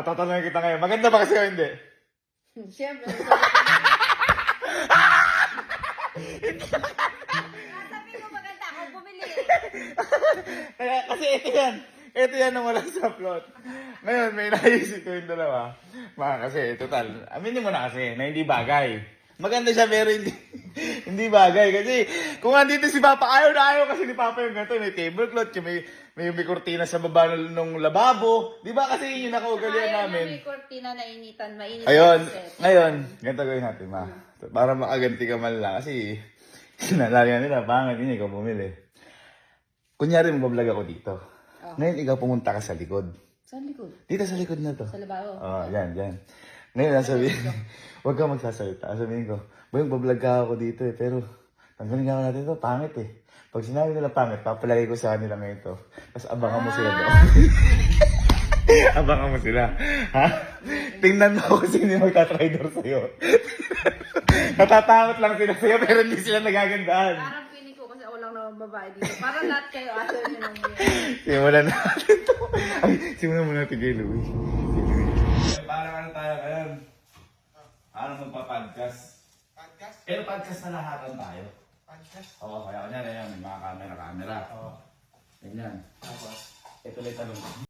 Tatanungin kita ngayon. Maganda ba kasi o hindi? Siyempre. Sabi ko maganda ako bumili. Kaya, kasi ito yan. Ito yan ang walang sa plot. Ngayon, may naisip ko yung dalawa. Kasi, total, aminin mo na kasi na hindi bagay. Maganda siya pero hindi, hindi bagay. Kasi kung andito si Papa, ayaw kasi ni Papa yung ganito. May tablecloth, may kurtina sa baba ng lababo. Di ba kasi yun yung nakaugalian namin. May kortina na initan, mainit. Ayun, ngayon, ganito gawin natin, ma. Para makaganti ka man lang. Kasi, sinalari nila, pangit yun, ikaw bumili. Kunyari, magbablog ako dito. Ngayon, ikaw pumunta ka sa likod. Saan likod? Dito sa likod na to. Sa lababo? Oo, yan. Ngayon, sabihin, huwag kang magsasalita. Sabihin ko, boy, magbablog ka ako dito eh, pero tanggalin nga natin to, pangit eh. Pag sinabi nila pangit, papalagay ko sa kanila ngayon to. Tapos abangan mo sila doon. Abangan mo sila. Ha? Tingnan mo kung sino yung magtatraidor sa'yo. Natatakot lang sila sa'yo, pero hindi sila nagagandaan. Parang piling ko kasi walang naman babae dito. Parang lahat kayo ayaw nyo ng Simulan natin to. Ay, simulan muna natin kay Louie. Parang ano tayo ngayon? Parang magpa-podcast. Podcast? Pero podcast na lahatan tayo. Podcast? Oo, kaya may mga camera. Oo. Ganyan. Tapos? Ito lang tanong.